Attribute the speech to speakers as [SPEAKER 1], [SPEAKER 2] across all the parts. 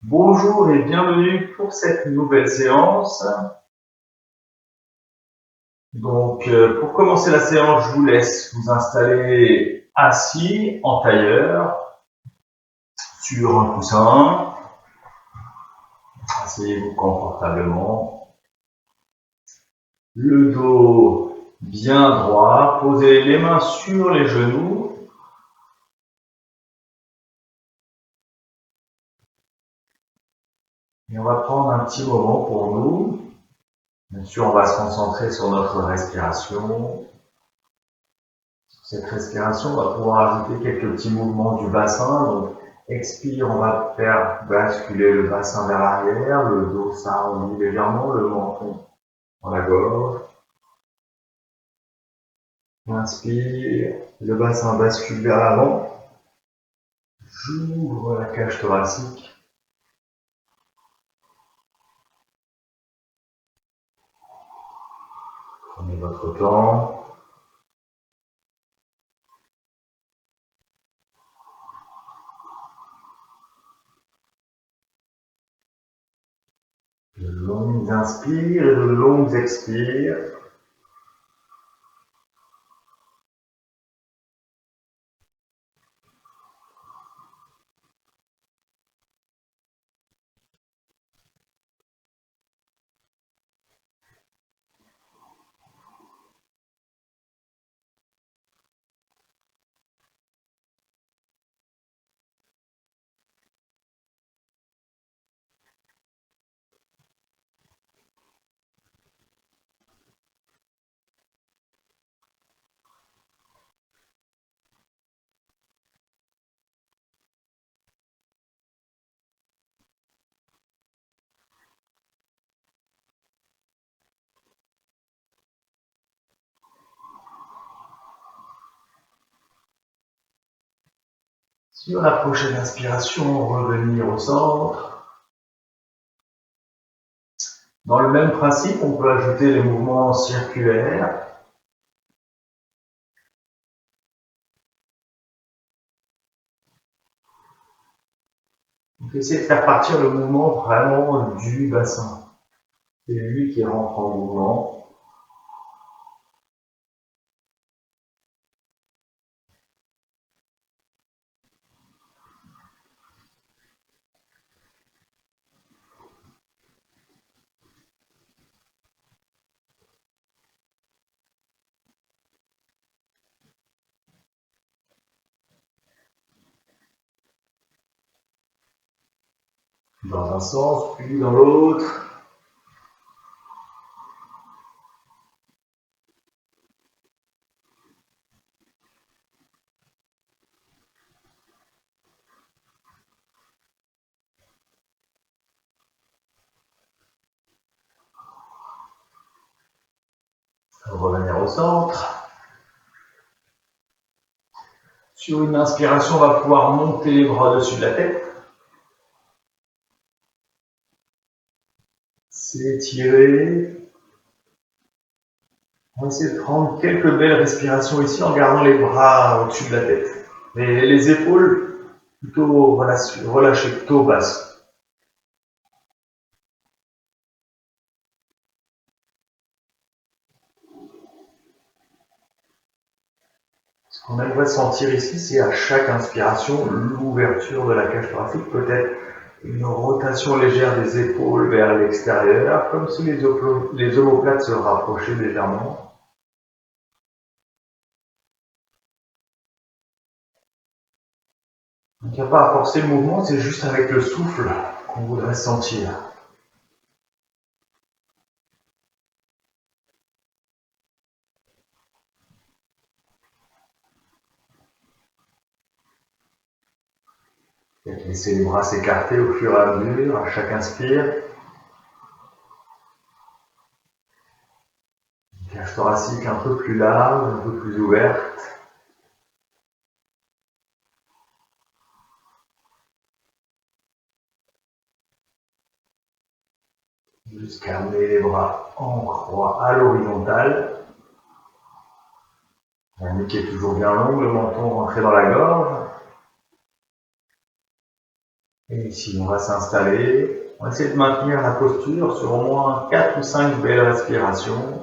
[SPEAKER 1] Bonjour et bienvenue pour cette nouvelle séance. Pour commencer la séance, je vous laisse vous installer assis en tailleur sur un coussin. Asseyez-vous confortablement. Le dos bien droit. Posez les mains sur les genoux. Et on va prendre un petit moment pour nous. Bien sûr, on va se concentrer sur notre respiration. Sur cette respiration, on va pouvoir ajouter quelques petits mouvements du bassin. Donc, expire, on va faire basculer le bassin vers l'arrière, le dos s'arrondit légèrement, le menton dans la gorge. Inspire, le bassin bascule vers l'avant. J'ouvre la cage thoracique. Prenez votre temps. De longues inspires et de longues expires. Sur la prochaine inspiration, revenir au centre. Dans le même principe, on peut ajouter les mouvements circulaires. Donc, essayez de faire partir le mouvement vraiment du bassin. C'est lui qui rentre en mouvement. Dans un sens, puis dans l'autre. Revenir au centre. Sur une inspiration, on va pouvoir monter les bras au-dessus de la tête. S'étirer. On va essayer de prendre quelques belles respirations ici en gardant les bras au-dessus de la tête. Et les épaules plutôt relâchées, plutôt basses. Ce qu'on aimerait sentir ici, c'est à chaque inspiration l'ouverture de la cage thoracique, peut-être une rotation légère des épaules vers l'extérieur, comme si les omoplates se rapprochaient légèrement. Donc il n'y a pas à forcer le mouvement, c'est juste avec le souffle qu'on voudrait sentir. Laissez les bras s'écarter au fur et à mesure, à chaque inspire. Une cage thoracique un peu plus large, un peu plus ouverte. Jusqu'à amener les bras en croix à l'horizontale. La nuque est toujours bien longue, le menton rentré dans la gorge. Et ici, on va s'installer. On va essayer de maintenir la posture sur au moins 4 ou 5 belles respirations.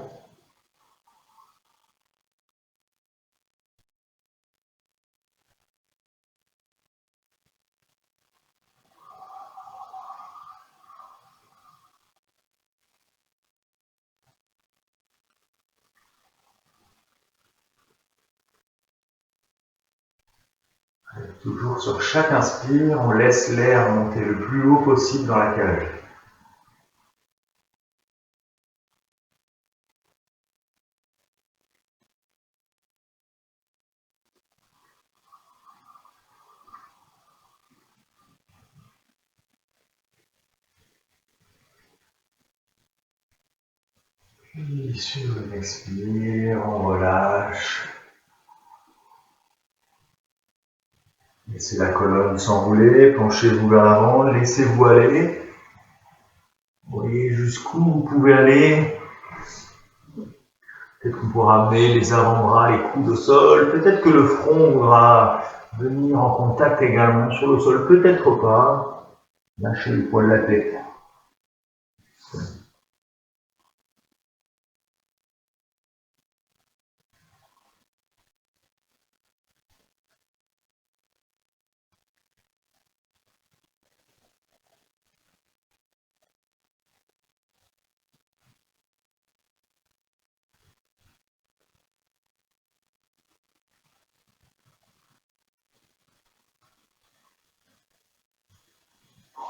[SPEAKER 1] Toujours sur chaque inspire, on laisse l'air monter le plus haut possible dans la cage. Et sur une expire, on relâche. Laissez la colonne s'enrouler, penchez-vous vers l'avant, laissez-vous aller. Voyez jusqu'où vous pouvez aller. Peut-être qu'on pourra amener les avant-bras, les coudes au sol. Peut-être que le front voudra venir en contact également sur le sol. Peut-être pas. Lâchez le poids de la tête.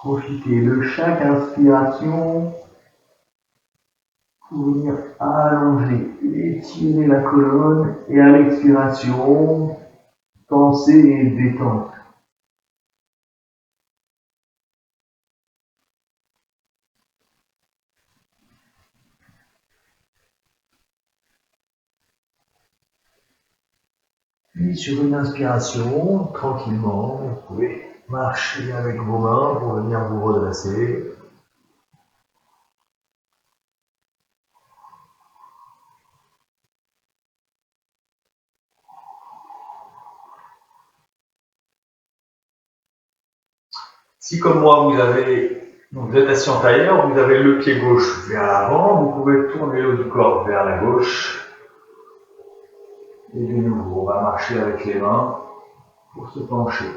[SPEAKER 1] Profitez de chaque inspiration pour venir allonger, étirer la colonne et à l'expiration, tensez et détendre. Puis sur une inspiration, tranquillement, vous pouvez marcher avec vos mains pour venir vous redresser. Si comme moi vous êtes assis en tailleur, vous avez le pied gauche vers l'avant, vous pouvez tourner le haut du corps vers la gauche. Et de nouveau, on va marcher avec les mains pour se pencher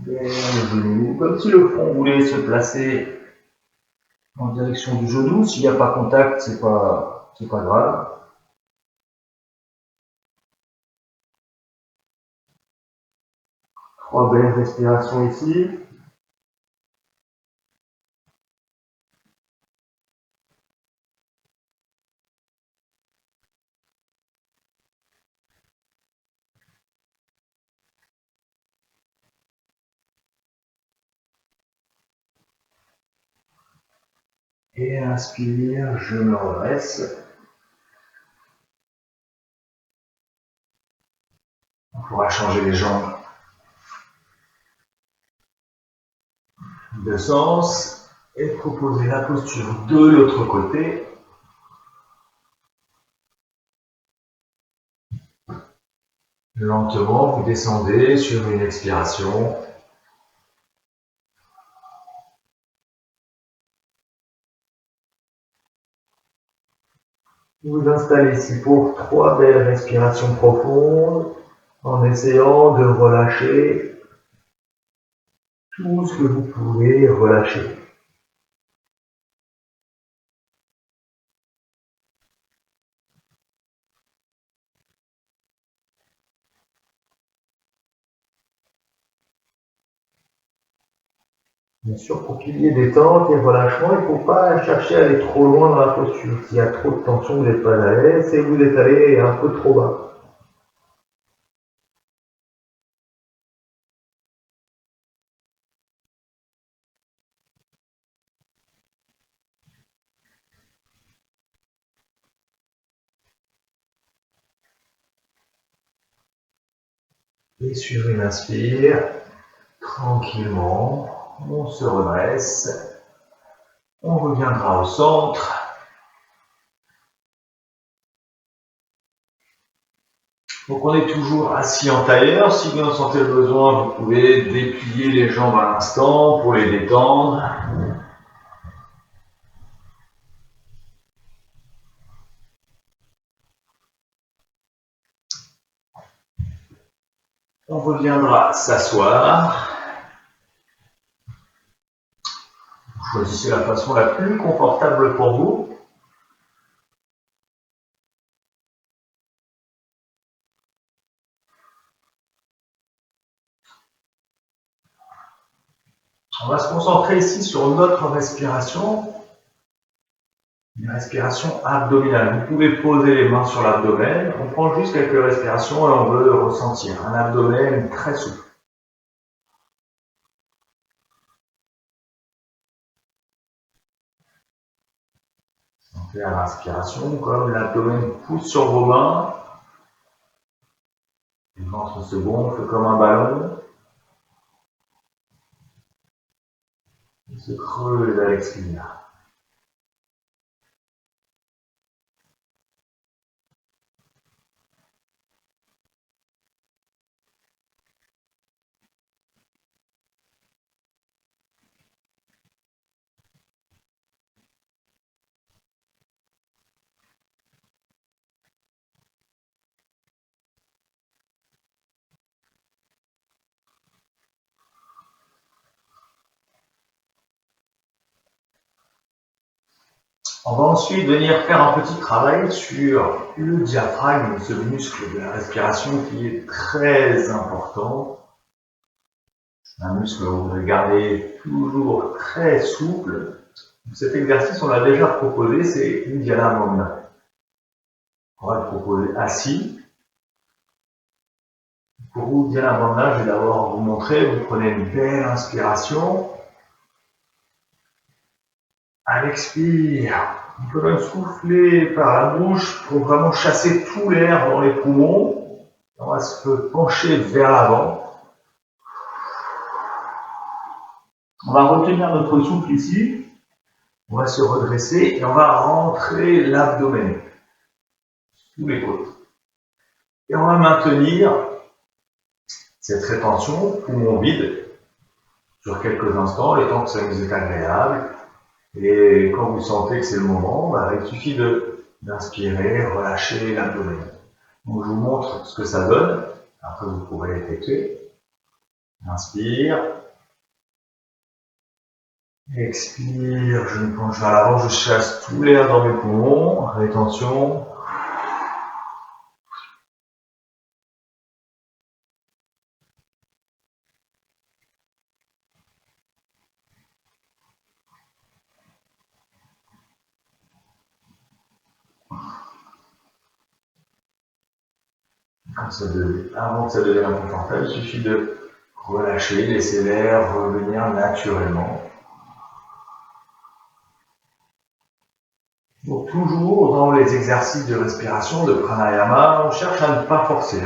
[SPEAKER 1] vers le genou, comme si le front voulait se placer en direction du genou. S'il n'y a pas contact, c'est pas grave. 3 belles respirations ici. Et inspire, je me redresse. On pourra changer les jambes de sens et proposer la posture de l'autre côté. Lentement, vous descendez sur une expiration. Vous installez ici pour 3 belles respirations profondes en essayant de relâcher tout ce que vous pouvez relâcher. Bien sûr, pour qu'il y ait détente et relâchement, il ne faut pas chercher à aller trop loin dans la posture. S'il y a trop de tension, vous n'êtes pas à l'aise, c'est vous êtes allé un peu trop bas. Et sur une inspire, tranquillement, on se redresse, on reviendra au centre. Donc on est toujours assis en tailleur. Si vous en sentez le besoin, vous pouvez déplier les jambes à l'instant pour les détendre. On reviendra s'asseoir. Choisissez la façon la plus confortable pour vous. On va se concentrer ici sur notre respiration, une respiration abdominale. Vous pouvez poser les mains sur l'abdomen. On prend juste quelques respirations et on veut ressentir un abdomen très souple. Sentez à l'inspiration comme l'abdomen pousse sur vos mains. Le ventre se gonfle comme un ballon. Il se creuse à l'expire. On va ensuite venir faire un petit travail sur le diaphragme, ce muscle de la respiration qui est très important. Un muscle que vous devez garder toujours très souple. Cet exercice, on l'a déjà proposé, c'est Uddiyana Bandha. On va le proposer assis. Pour Uddiyana Bandha, je vais d'abord vous montrer, vous prenez une belle inspiration. À l'expire, on peut même souffler par la bouche pour vraiment chasser tout l'air dans les poumons. On va se pencher vers l'avant. On va retenir notre souffle ici. On va se redresser et on va rentrer l'abdomen sous les côtes. Et on va maintenir cette rétention, poumon vide, sur quelques instants, le temps que ça nous est agréable. Et quand vous sentez que c'est le moment, il suffit d'inspirer, relâcher l'abdomen. Donc je vous montre ce que ça donne. Après vous pourrez l'effectuer. Inspire. Expire, je me penche vers l'avant, je chasse tout l'air dans mes poumons. Rétention. Avant que ça devienne inconfortable, il suffit de relâcher, laisser l'air revenir naturellement. Donc toujours dans les exercices de respiration, de pranayama, on cherche à ne pas forcer.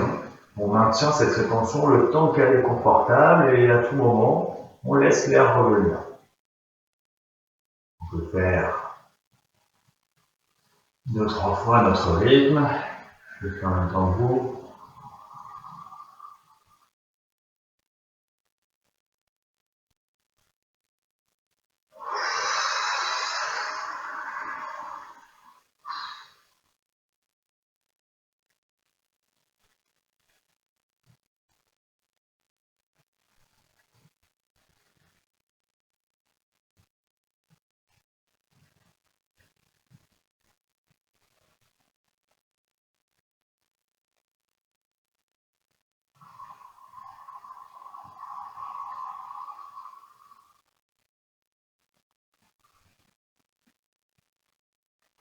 [SPEAKER 1] On maintient cette rétention le temps qu'elle est confortable et à tout moment, on laisse l'air revenir. On peut faire 2-3 fois notre rythme. Je le fais en même temps que vous.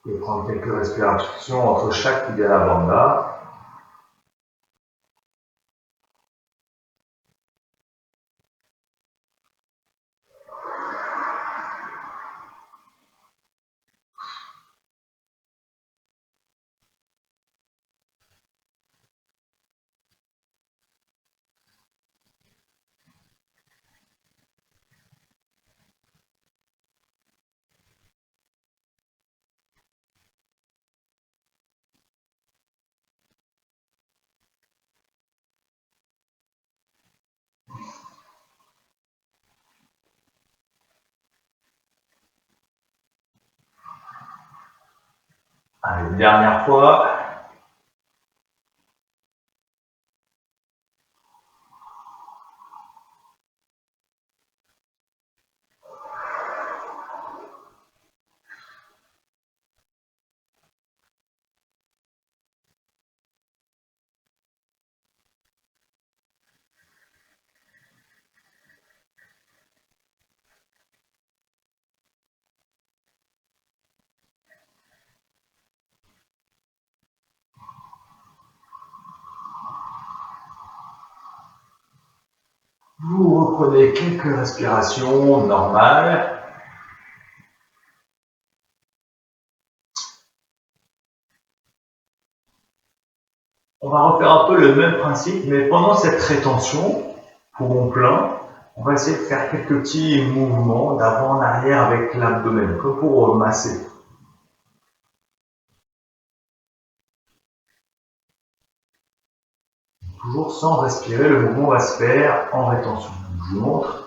[SPEAKER 1] Vous pouvez prendre quelques respirations entre chaque Uddiyana Bandha. Allez, une dernière fois. Vous reprenez quelques respirations normales. On va refaire un peu le même principe, mais pendant cette rétention, poumon plein, on va essayer de faire quelques petits mouvements d'avant en arrière avec l'abdomen, comme pour masser. Toujours sans respirer, le mouvement va se faire en rétention. Je vous montre.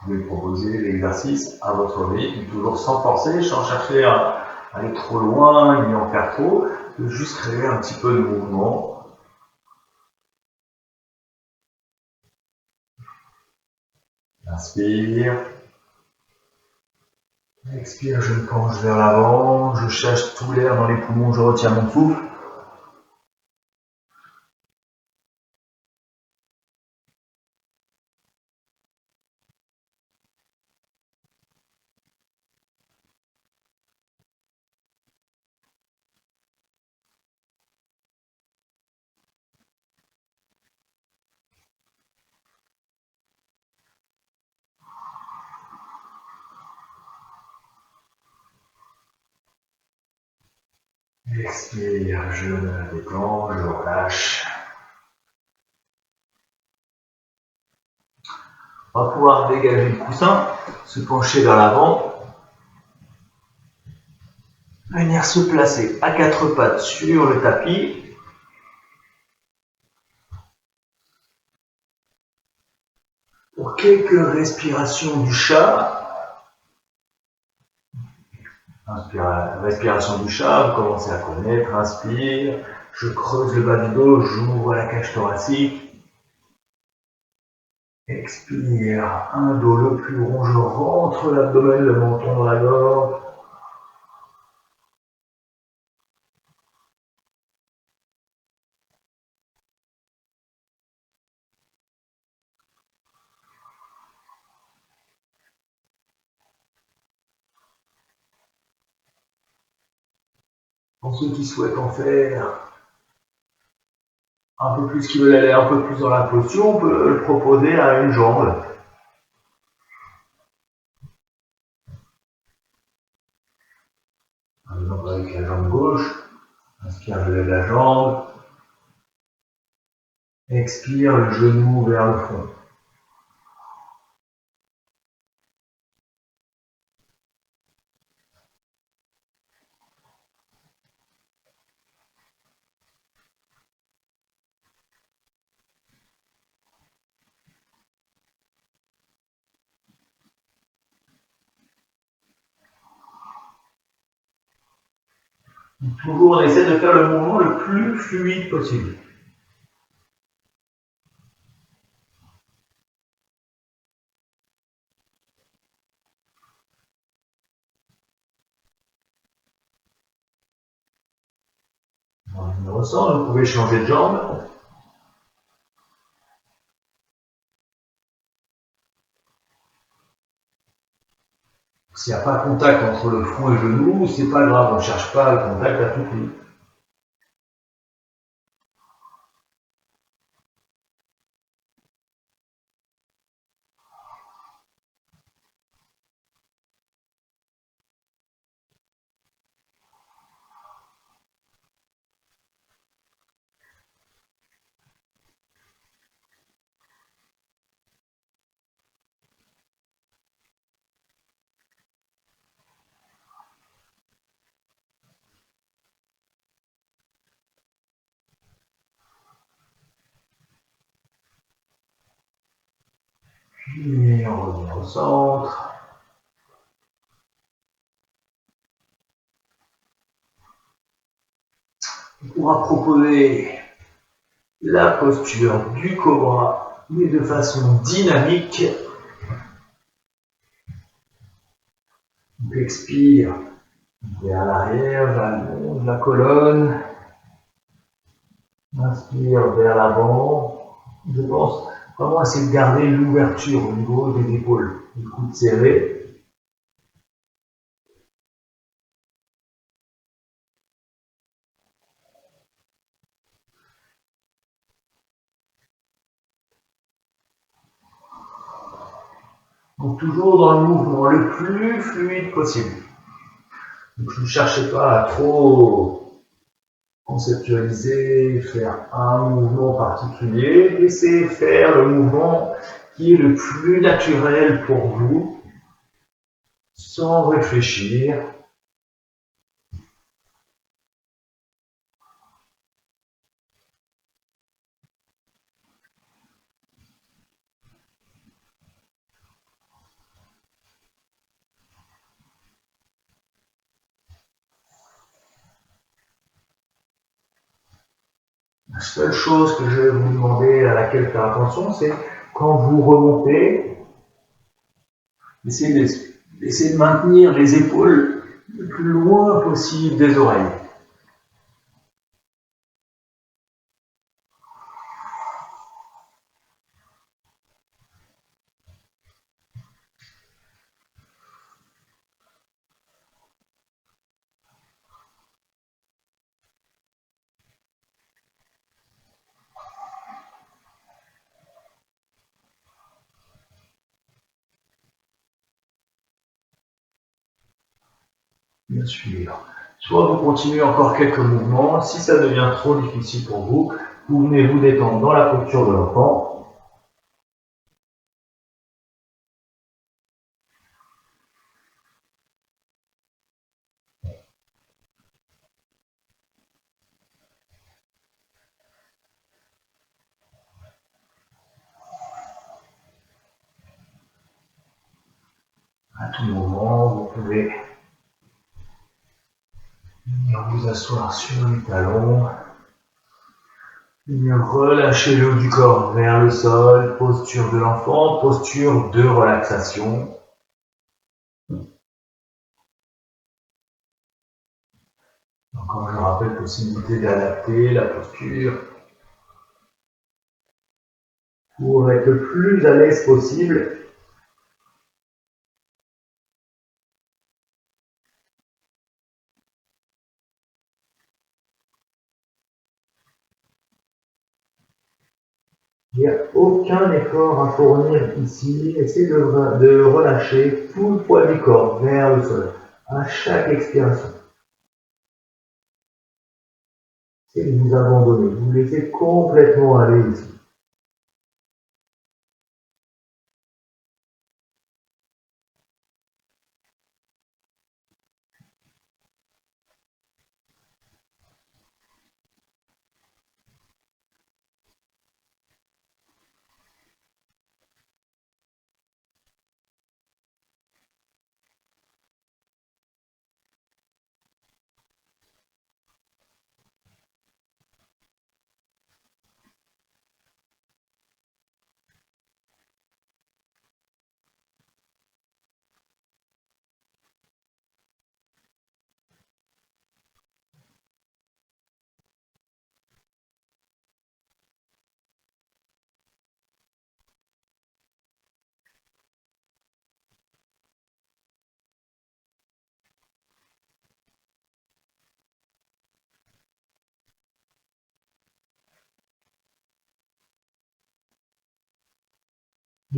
[SPEAKER 1] Vous pouvez proposer l'exercice à votre rythme, toujours sans forcer, sans chercher à aller trop loin ni en faire trop, de juste créer un petit peu de mouvement. Inspire. Expire, je me penche vers l'avant, je cherche tout l'air dans les poumons, je retiens mon souffle. Expire, je me détends, je relâche. On va pouvoir dégager le coussin, se pencher vers l'avant, venir se placer à quatre pattes sur le tapis. Pour quelques respirations du chat. Respiration du chat, vous commencez à connaître. Inspire, je creuse le bas du dos, j'ouvre la cage thoracique. Expire, un dos le plus rond, je rentre l'abdomen, le menton dans la gorge. Pour ceux qui souhaitent en faire un peu plus, qui veulent aller un peu plus dans la posture, on peut le proposer à une jambe. Par exemple avec la jambe gauche, inspire, je lève la jambe. Expire, le genou vers le fond. Toujours, on essaie de faire le mouvement le plus fluide possible. On ressent, vous pouvez changer de jambe. S'il n'y a pas de contact entre le front et le genou, c'est pas grave, on ne cherche pas le contact à tout prix. Puis on revient au centre. On pourra proposer la posture du cobra, mais de façon dynamique. On expire vers l'arrière, j'allonge la colonne. Inspire vers l'avant. Je pense vraiment essayer de garder l'ouverture au niveau des épaules, du coude serré. Donc toujours dans le mouvement le plus fluide possible. Donc ne cherchez pas à trop conceptualiser, faire un mouvement particulier. Laissez faire le mouvement qui est le plus naturel pour vous, sans réfléchir. La seule chose que je vais vous demander, à laquelle faire attention, c'est quand vous remontez, essayez de maintenir les épaules le plus loin possible des oreilles. Bien sûr. Soit vous continuez encore quelques mouvements. Si ça devient trop difficile pour vous, vous venez vous détendre dans la posture de l'enfant. À tout moment, vous pouvez venir vous asseoir sur les talons. Venir relâcher le haut du corps vers le sol. Posture de l'enfant, posture de relaxation. Encore, je rappelle, possibilité d'adapter la posture pour être le plus à l'aise possible. Il n'y a aucun effort à fournir ici. Essayez de relâcher tout le poids du corps vers le sol à chaque expiration. Essayez de vous abandonner, vous laissez complètement aller ici.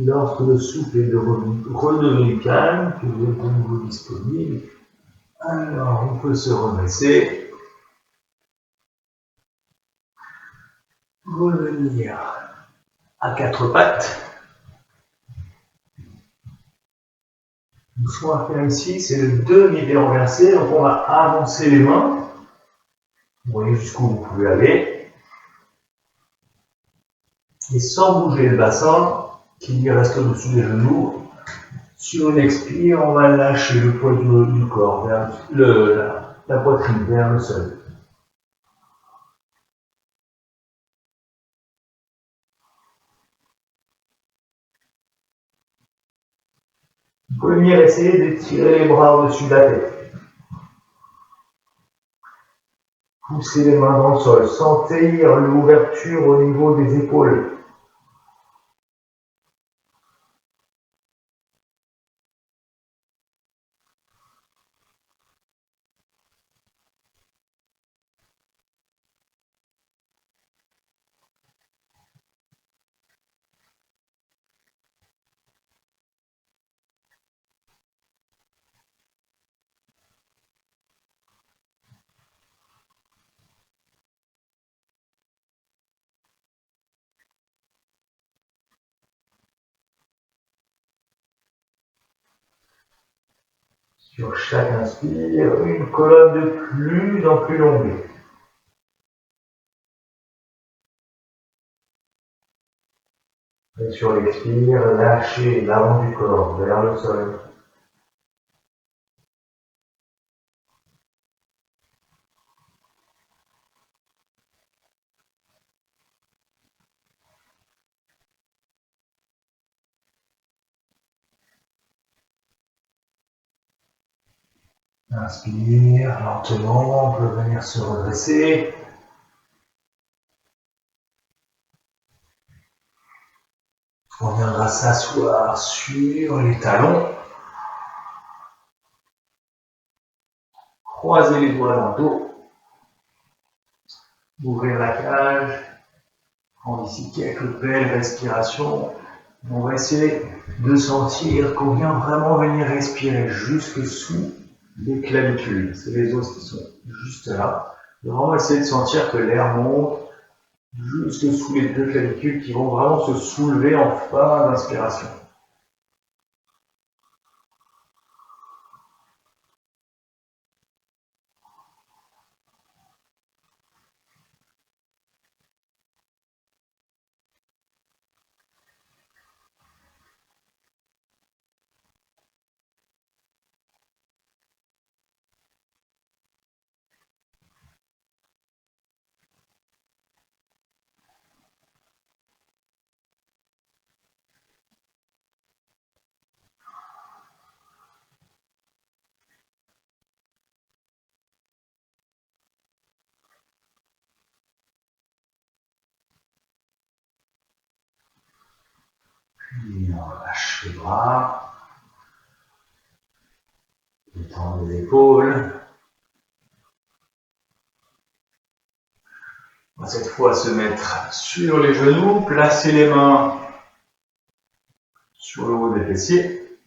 [SPEAKER 1] Lorsque le souffle est redevenu calme, que vous êtes de nouveau disponible, alors on peut se redresser, revenir à quatre pattes. Ce qu'on va faire ici, c'est le demi-pied renversé, donc on va avancer les mains. Vous voyez jusqu'où vous pouvez aller. Et sans bouger le bassin, qui reste au-dessus des genoux. Sur une expire, on va lâcher le poids du corps vers la poitrine, vers le sol. Vous pouvez venir essayer d'étirer les bras au-dessus de la tête. Poussez les mains dans le sol. Sentir l'ouverture au niveau des épaules. Sur chaque inspire, une colonne de plus en plus longue. Et sur l'expire, lâchez l'avant du corps vers le sol. Inspire lentement, on peut venir se redresser. On viendra s'asseoir sur les talons. Croisez les doigts dans le dos. Ouvrir la cage. Prendre ici quelques belles respirations. On va essayer de sentir qu'on vient vraiment venir respirer jusque sous les clavicules. C'est les os qui sont juste là. Et vraiment essayer de sentir que l'air monte jusque sous les deux clavicules qui vont vraiment se soulever en fin d'inspiration. Puis on lâche les bras, détend les épaules. On va cette fois se mettre sur les genoux, placer les mains sur le haut des fessiers.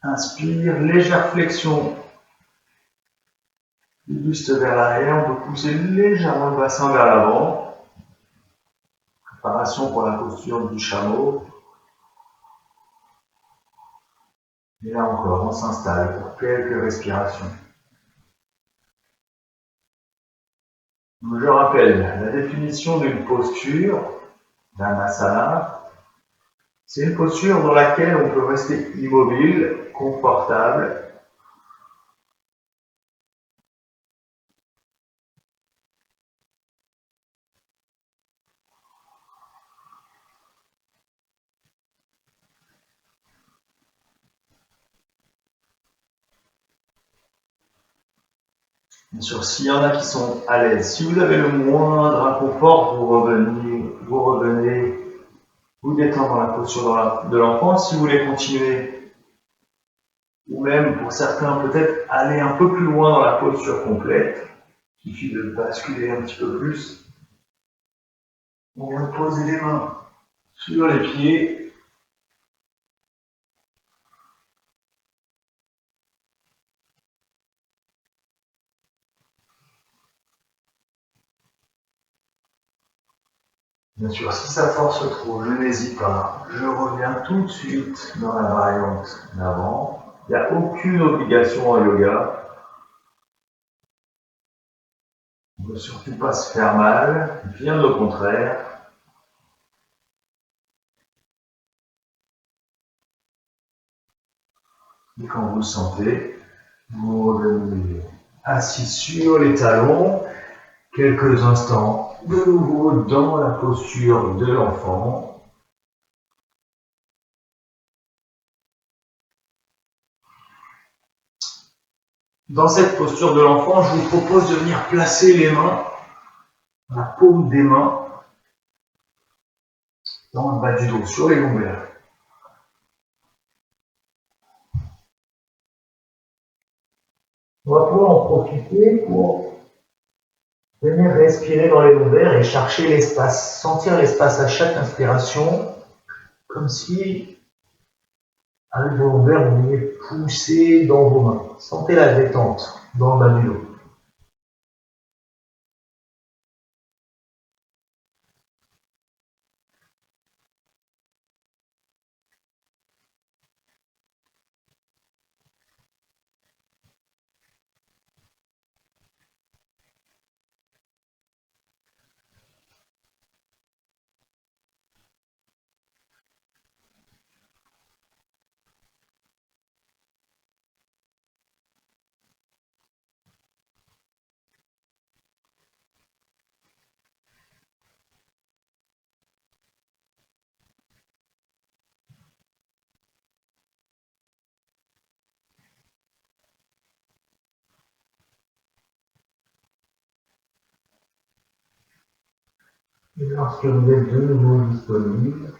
[SPEAKER 1] Inspire, légère flexion du buste vers l'arrière, on peut pousser légèrement le bassin vers l'avant. Préparation pour la posture du chameau. Et là encore, on s'installe pour quelques respirations. Donc, je rappelle la définition d'une posture, d'un asana. C'est une posture dans laquelle on peut rester immobile, confortable. Bien sûr, s'il y en a qui sont à l'aise, si vous avez le moindre inconfort, vous revenez, vous détendre dans la posture de l'enfant. Si vous voulez continuer, ou même pour certains peut-être aller un peu plus loin dans la posture complète, il suffit de basculer un petit peu plus. On vient de poser les mains sur les pieds. Bien sûr, si ça force trop, je n'hésite pas. Je reviens tout de suite dans la variante d'avant. Il n'y a aucune obligation en yoga. On ne veut surtout pas se faire mal, bien au contraire. Et quand vous le sentez, vous revenez assis sur les talons, quelques instants de nouveau dans la posture de l'enfant. Dans cette posture de l'enfant, je vous propose de venir placer les mains, la paume des mains, dans le bas du dos, sur les lombaires. On va pouvoir en profiter pour venir respirer dans les lombaires et chercher l'espace, sentir l'espace à chaque inspiration, comme si, avec vos lombaires, vous veniez pousser dans vos mains. Sentez la détente dans le bas du dos. Et lorsque vous êtes de nouveau disponible,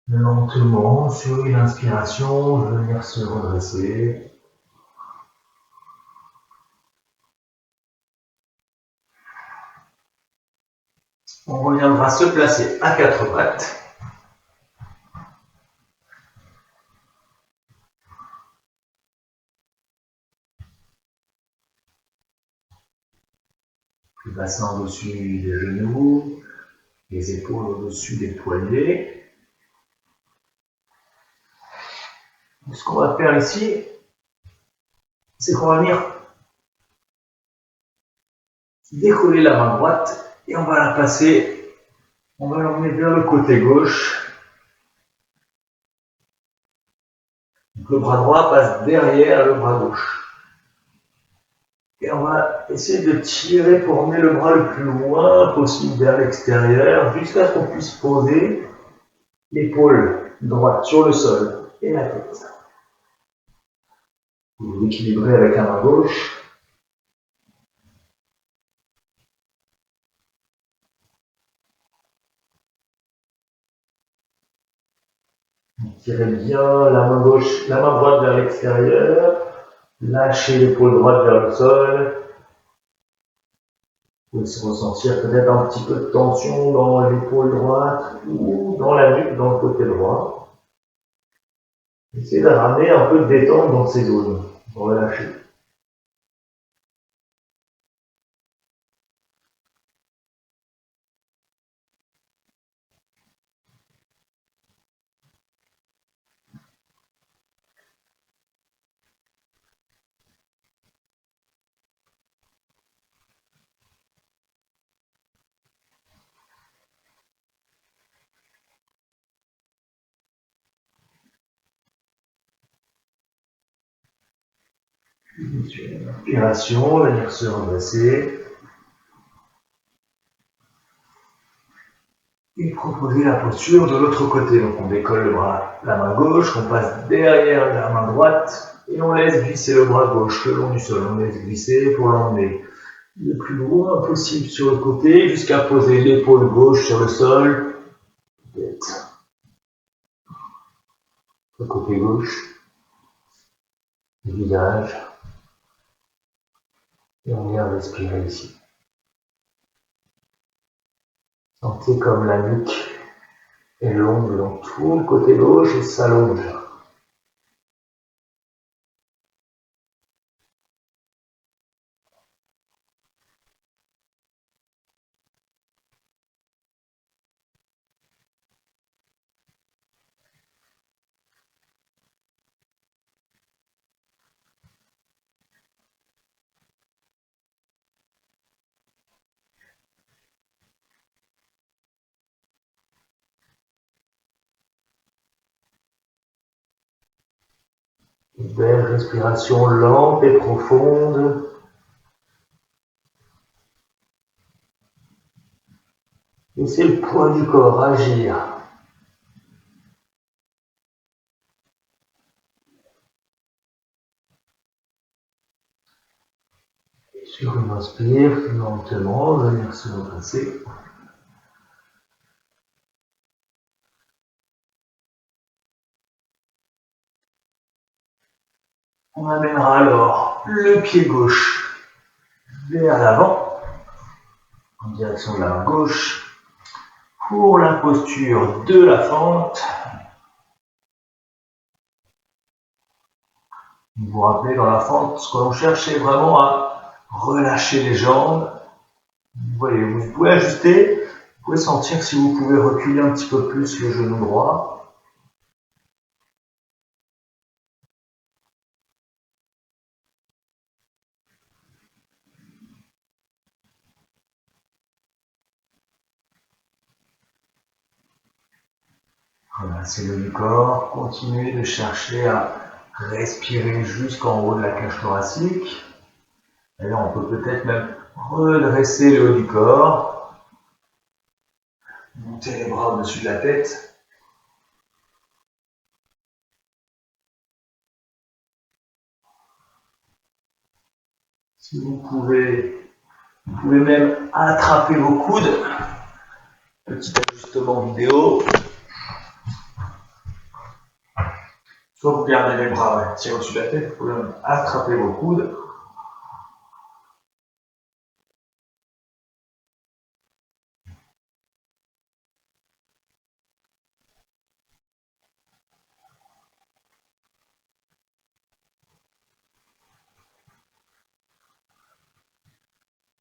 [SPEAKER 1] lentement, sur une inspiration, venir se redresser. On reviendra se placer à quatre pattes. Le bassin au-dessus des genoux, les épaules au-dessus des poignets. Ce qu'on va faire ici, c'est qu'on va venir décoller la main droite et on va la passer, on va l'emmener vers le côté gauche. Donc le bras droit passe derrière le bras gauche. Et on va essayer de tirer pour emmener le bras le plus loin possible vers l'extérieur, jusqu'à ce qu'on puisse poser l'épaule droite sur le sol et la tête. Vous vous équilibrez avec la main gauche. Tirez bien la main gauche, la main droite vers l'extérieur. Lâchez l'épaule droite vers le sol. Vous pouvez se ressentir peut-être un petit peu de tension dans l'épaule droite ou dans la nuque, dans le côté droit. Essayez de ramener un peu de détente dans ces zones. Relâchez. Inspiration, venir se redresser. Et proposer la posture de l'autre côté. Donc on décolle le bras, la main gauche, on passe derrière la main droite et on laisse glisser le bras gauche le long du sol. On laisse glisser pour l'emmener le plus loin possible sur le côté jusqu'à poser l'épaule gauche sur le sol. Tête. Le côté gauche. Le visage. Et on vient respirer ici. Sentez comme la nuque est longue dans tout le côté gauche et s'allonge. Une belle respiration lente et profonde. Laissez le poids du corps agir. Et sur une inspire, lentement, venir se redresser. On amènera alors le pied gauche vers l'avant, en direction de la main gauche, pour la posture de la fente. Vous vous rappelez, dans la fente, ce que l'on cherche, c'est vraiment à relâcher les jambes. Vous voyez, vous pouvez ajuster, vous pouvez sentir si vous pouvez reculer un petit peu plus le genou droit. Voilà, c'est le haut du corps. Continuez de chercher à respirer jusqu'en haut de la cage thoracique. D'ailleurs, on peut peut-être même redresser le haut du corps. Monter les bras au-dessus de la tête. Si vous pouvez même attraper vos coudes. Petit ajustement vidéo. Soit vous gardez les bras tirés au-dessus de la tête, vous pouvez même attraper vos coudes.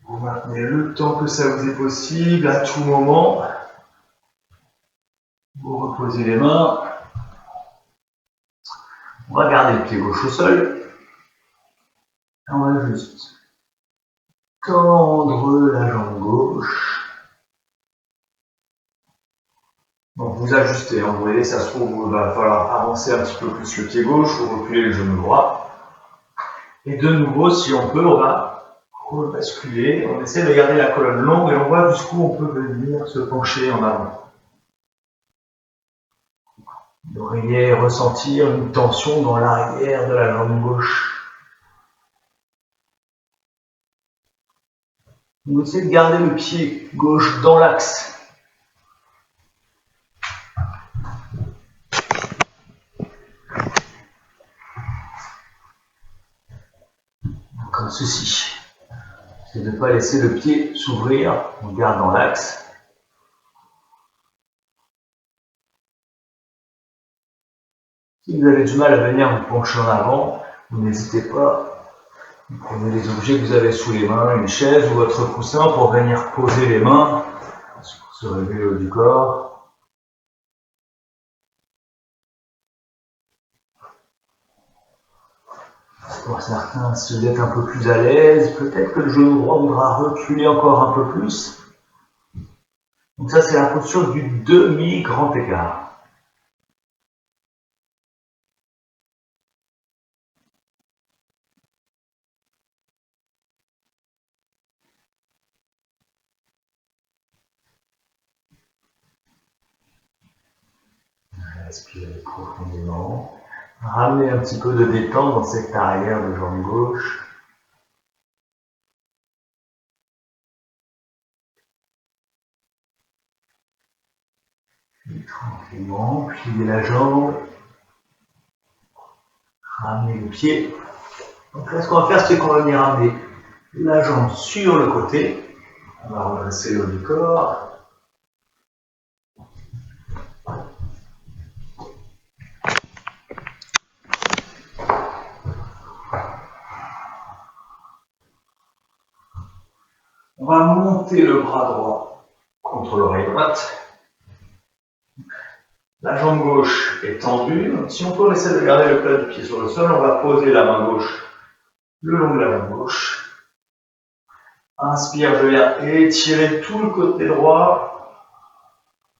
[SPEAKER 1] Vous maintenez le temps que ça vous est possible, à tout moment. Vous reposez les mains. On va garder le pied gauche au sol. On va juste tendre la jambe gauche. Donc vous ajustez, hein, vous voyez, ça se trouve, il va falloir avancer un petit peu plus le pied gauche ou reculer le genou droit. Et de nouveau, si on peut, on va rebasculer. On essaie de garder la colonne longue et on voit jusqu'où on peut venir se pencher en avant. Vous devriez ressentir une tension dans l'arrière de la jambe gauche. Vous essayez de garder le pied gauche dans l'axe. Comme ceci. C'est de ne pas laisser le pied s'ouvrir, on garde dans l'axe. Si vous avez du mal à venir vous pencher en avant, vous n'hésitez pas. Vous prenez les objets que vous avez sous les mains, une chaise ou votre coussin pour venir poser les mains, pour se relever le haut du corps. Pour certains, si vous êtes un peu plus à l'aise, peut-être que le genou droit voudra reculer encore un peu plus. Donc ça, c'est la posture du demi-grand écart. Respirez profondément. Ramenez un petit peu de détente dans cette arrière de jambe gauche. Et tranquillement, pliez la jambe. Ramenez le pied. Donc là, ce qu'on va faire, c'est qu'on va venir ramener la jambe sur le côté. On va redresser le haut du corps. On va monter le bras droit contre l'oreille droite. La jambe gauche est tendue. Donc, si on peut essayer de garder le plat du pied sur le sol, on va poser la main gauche le long de la main gauche. Inspire, je viens étirer tout le côté droit.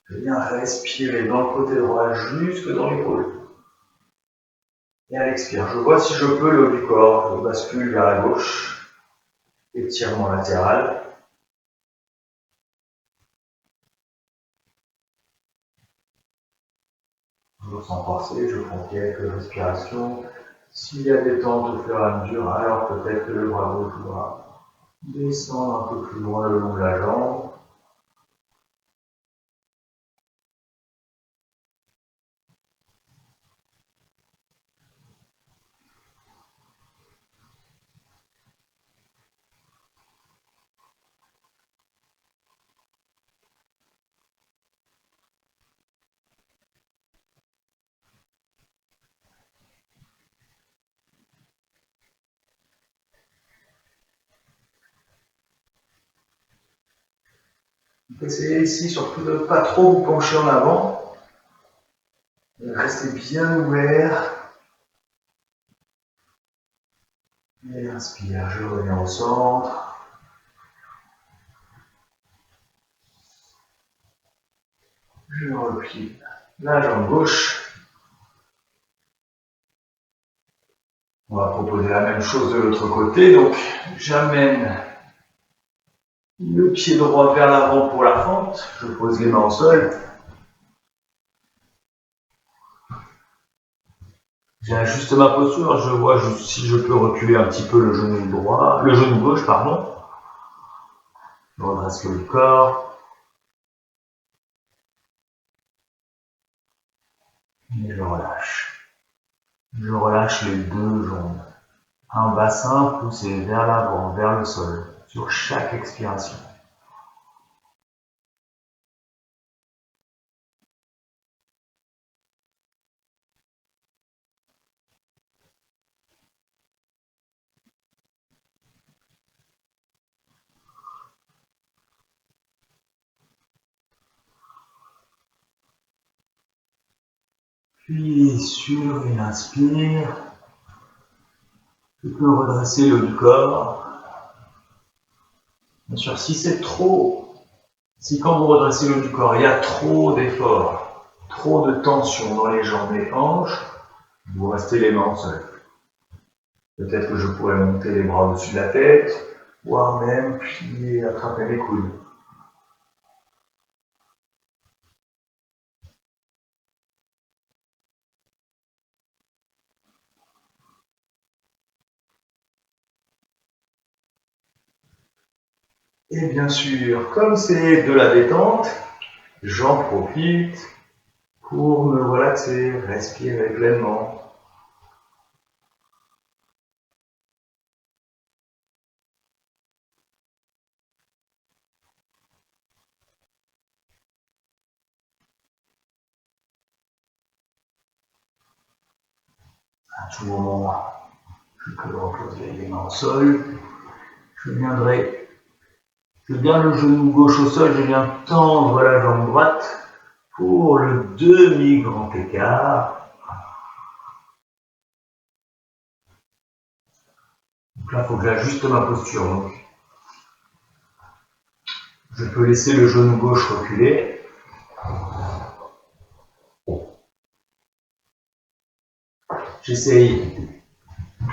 [SPEAKER 1] Je viens respirer dans le côté droit jusque dans l'épaule. Et à l'expire, je vois si je peux le haut du corps, je bascule vers la gauche, étirement latéral. Toujours sans forcer, je prends quelques respirations. S'il y a des détente au fur et à mesure, alors peut-être que le bras gauche doit descendre un peu plus loin le long de la jambe. Essayez ici surtout de ne pas trop vous pencher en avant. Restez bien ouvert. Et inspire, je reviens au centre. Je replie la jambe gauche. On va proposer la même chose de l'autre côté. Donc, j'amène le pied droit vers l'avant pour la fente. Je pose les mains au sol. J'ajuste ma posture. Je vois si je peux reculer un petit peu le genou droit, le genou gauche, pardon. Je redresse le corps. Et je relâche. Je relâche les deux jambes. Un bassin poussé vers l'avant, vers le sol, sur chaque expiration. Puis sur une inspire, je peux redresser le haut du corps. Bien sûr, si c'est trop, si quand vous redressez le haut du corps, il y a trop d'efforts, trop de tension dans les jambes et hanches, vous restez les mains au sol. Peut-être que je pourrais monter les bras au-dessus de la tête, voire même plier, attraper les coudes. Et bien sûr, comme c'est de la détente, j'en profite pour me relaxer, respirer pleinement. À tout moment, je peux reposer les mains au sol. Je viens le genou gauche au sol, je viens tendre la jambe droite pour le demi-grand écart. Donc là, il faut que j'ajuste ma posture. Donc, je peux laisser le genou gauche reculer. J'essaye,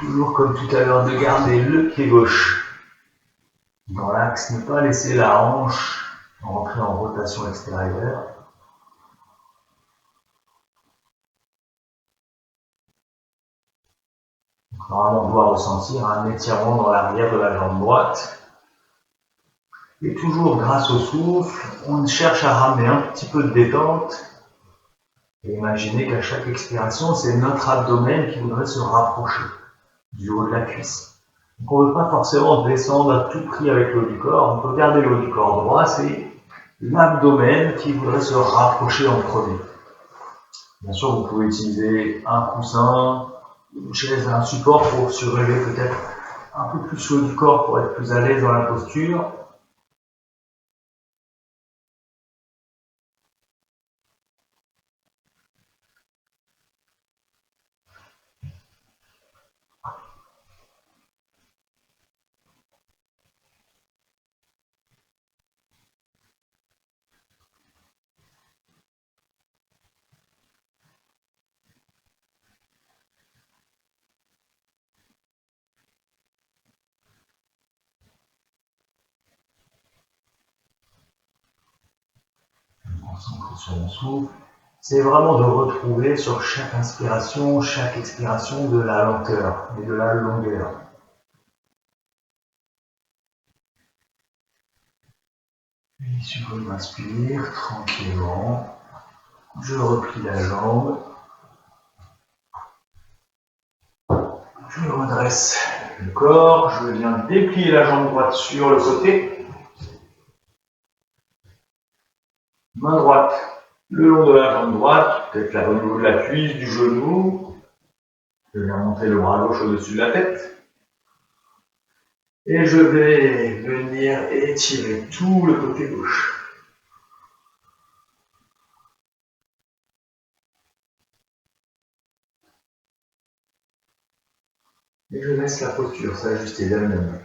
[SPEAKER 1] toujours comme tout à l'heure, de garder le pied gauche dans l'axe, ne pas laisser la hanche rentrer en rotation extérieure. Normalement, on doit ressentir un étirement dans l'arrière de la jambe droite. Et toujours grâce au souffle, on cherche à ramener un petit peu de détente. Et imaginez qu'à chaque expiration, c'est notre abdomen qui voudrait se rapprocher du haut de la cuisse. Donc on ne veut pas forcément descendre à tout prix avec le haut du corps. On peut garder le haut du corps droit, c'est l'abdomen qui voudrait se rapprocher en premier. Bien sûr, vous pouvez utiliser un coussin, une chaise, un support pour surélever peut-être un peu plus le haut du corps pour être plus à l'aise dans la posture. concentre sur mon souffle. C'est vraiment de retrouver sur chaque inspiration, chaque expiration de la lenteur et de la longueur. Et sur une inspire, tranquillement, je replie la jambe. Je redresse le corps, je viens déplier la jambe droite sur le côté. Main droite le long de la jambe droite, peut-être au niveau de la cuisse, du genou. Je viens monter le bras gauche au-dessus de la tête. Et je vais venir étirer tout le côté gauche. Et je laisse la posture s'ajuster d'elle-même.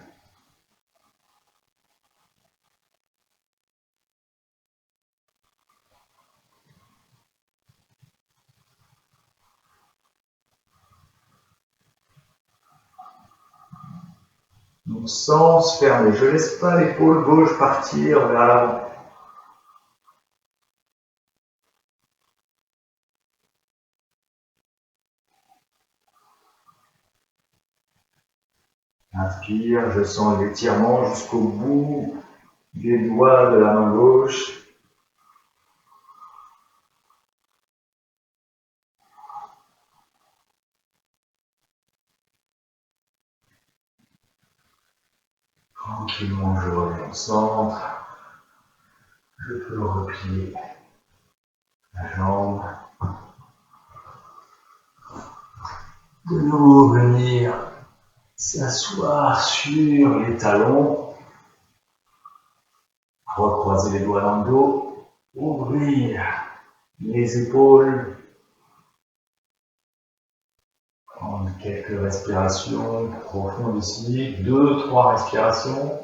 [SPEAKER 1] Donc sans se fermer, je ne laisse pas l'épaule gauche partir vers l'avant. Inspire, je sens l'étirement jusqu'au bout des doigts de la main gauche. Tranquillement, je reviens au centre. Je peux replier la jambe. De nouveau venir s'asseoir sur les talons. Recroiser les doigts dans le dos. Ouvrir les épaules. Prendre quelques respirations profondes ici. 2-3 respirations.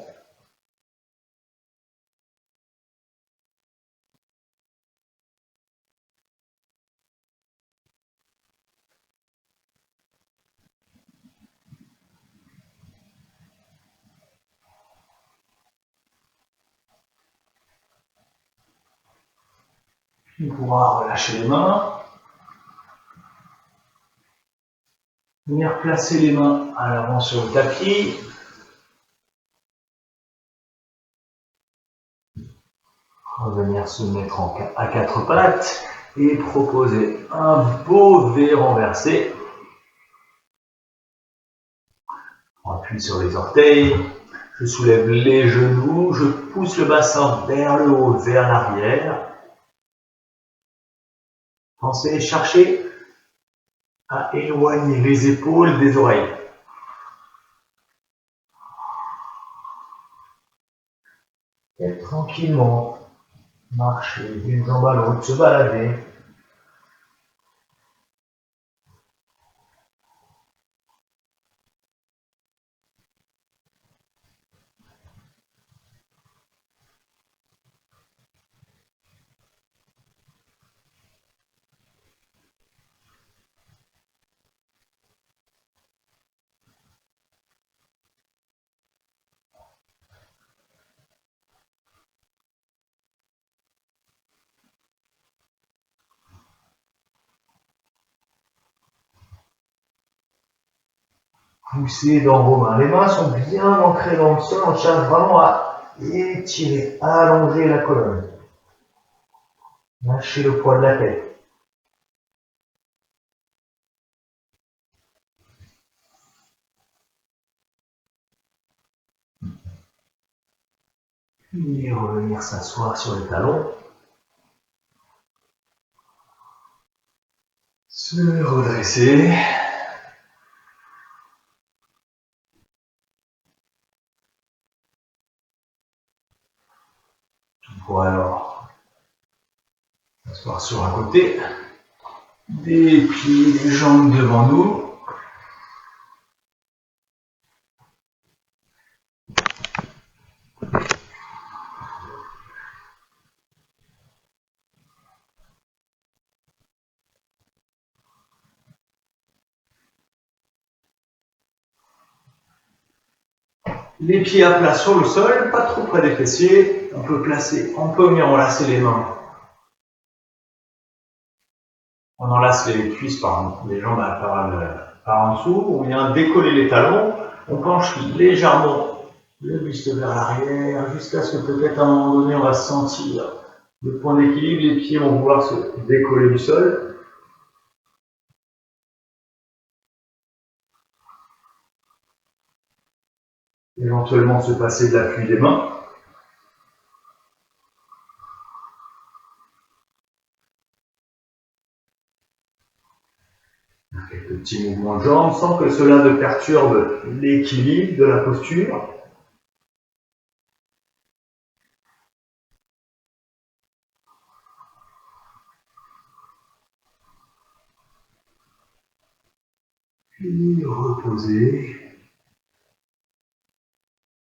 [SPEAKER 1] On pourra relâcher les mains. Venir placer les mains à l'avant sur le tapis. Revenir se mettre à quatre pattes et proposer un beau V renversé. On appuie sur les orteils. Je soulève les genoux. Je pousse le bassin vers le haut, vers l'arrière. Pensez, cherchez à éloigner les épaules des oreilles. Et tranquillement, marcher d'une jambe à l'autre, se balader. Poussez dans vos mains. Les mains sont bien ancrées dans le sol. On cherche vraiment à étirer, à allonger la colonne. Lâchez le poids de la tête. Puis revenir s'asseoir sur les talons. Se redresser. Pour alors s'asseoir sur un côté. Déplier les jambes devant nous. Les pieds à plat sur le sol, pas trop près des fessiers. On peut venir enlacer les mains On enlace les cuisses les jambes par en dessous, on vient décoller les talons, on penche légèrement le buste vers l'arrière, jusqu'à ce que peut-être à un moment donné on va sentir le point d'équilibre, les pieds vont vouloir se décoller du sol. Éventuellement se passer de l'appui des mains. Quelques petits mouvements de jambes sans que cela ne perturbe l'équilibre de la posture. Puis reposer.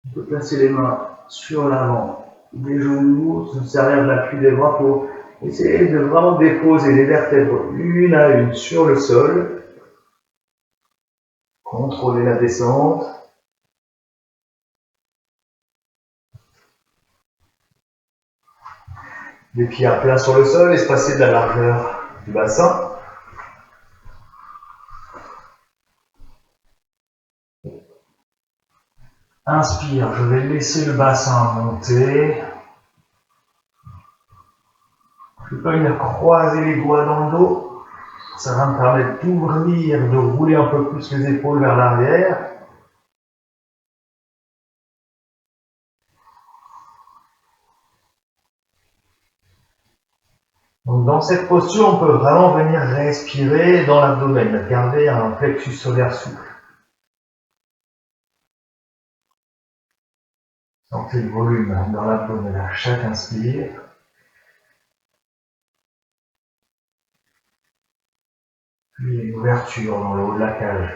[SPEAKER 1] On peut placer les mains sur l'avant des genoux, se servir de l'appui des bras pour essayer de vraiment déposer les vertèbres une à une sur le sol. Contrôler la descente. Les pieds à plat sur le sol, espacés de la largeur du bassin. Inspire, je vais laisser le bassin monter. Je vais pas venir croiser les doigts dans le dos. Ça va me permettre d'ouvrir, de rouler un peu plus les épaules vers l'arrière. Donc dans cette posture, on peut vraiment venir respirer dans l'abdomen, garder un plexus solaire souple. Sentez le volume dans l'abdomen à chaque inspire. Puis une ouverture dans le haut de la cage.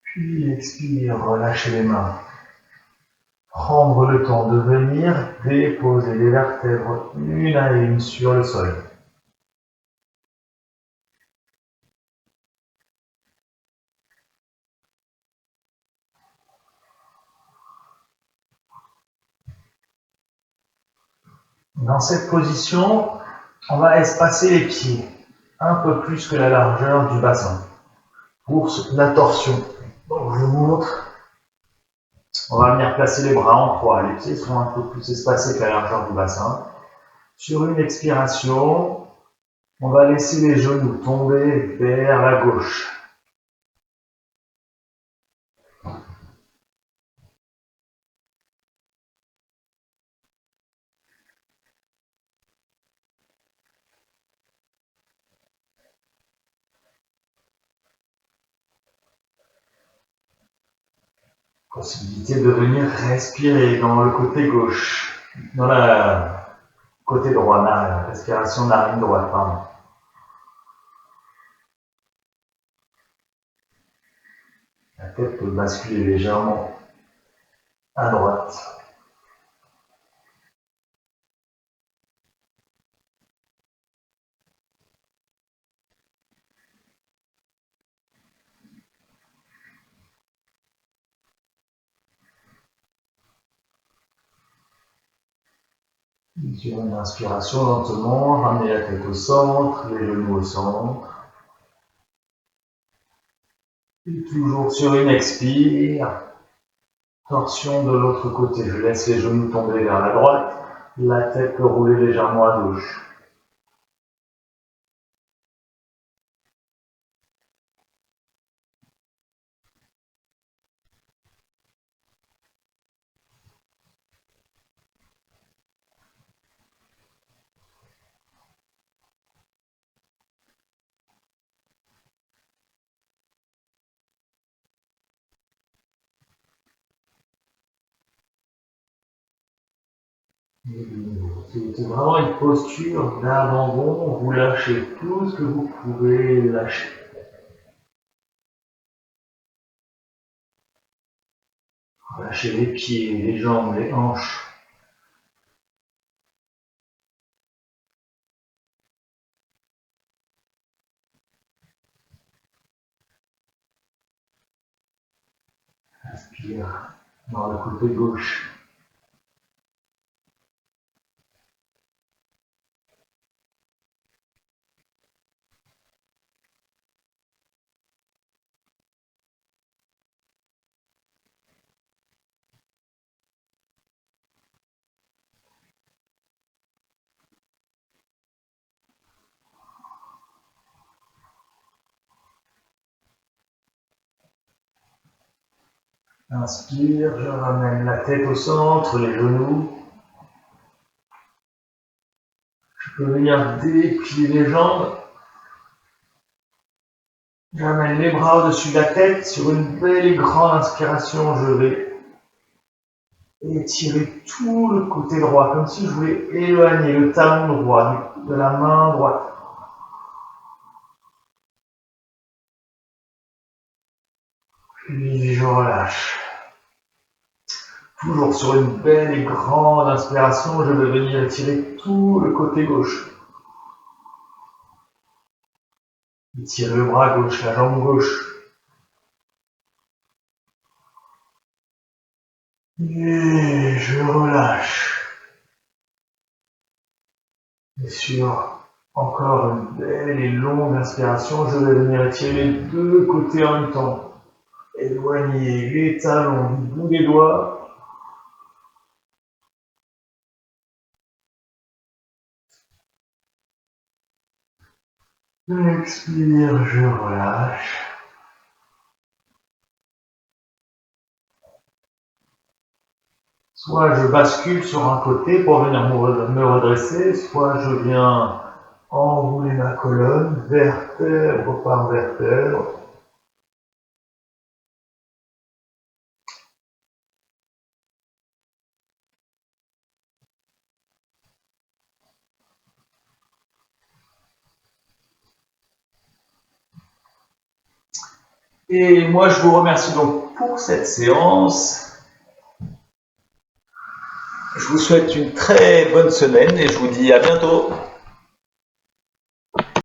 [SPEAKER 1] Puis expire, relâchez les mains. Prendre le temps de venir déposer les vertèbres une à une sur le sol. Dans cette position, on va espacer les pieds un peu plus que la largeur du bassin pour la torsion. Donc je vous montre. On va venir placer les bras en croix. Les pieds sont un peu plus espacés que la largeur du bassin. Sur une expiration, on va laisser les genoux tomber vers la gauche. Possibilité de venir respirer dans le côté gauche, dans le côté droit, la respiration narine droite, pardon. La tête peut basculer légèrement à droite. Sur une inspiration, lentement, ramenez la tête au centre, les genoux au centre. Et toujours sur une expire, torsion de l'autre côté. Je laisse les genoux tomber vers la droite, la tête peut rouler légèrement à gauche. C'est vraiment une posture d'abandon, vous lâchez tout ce que vous pouvez lâcher. Relâchez les pieds, les jambes, les hanches. Inspire dans le côté gauche. Inspire, je ramène la tête au centre, les genoux. Je peux venir déplier les jambes. J'amène les bras au-dessus de la tête. Sur une belle et grande inspiration, je vais étirer tout le côté droit, comme si je voulais éloigner le talon droit de la main droite. Puis je relâche. Toujours sur une belle et grande inspiration, je vais venir étirer tout le côté gauche. Étire le bras gauche, la jambe gauche. Et je relâche. Et sur encore une belle et longue inspiration, je vais venir étirer les deux côtés en même temps. Éloigner les talons du bout des doigts. Expire, je relâche. Soit je bascule sur un côté pour venir me redresser, soit je viens enrouler ma colonne, vertèbre par vertèbre. Et moi, je vous remercie donc pour cette séance. Je vous souhaite une très bonne semaine et je vous dis à bientôt.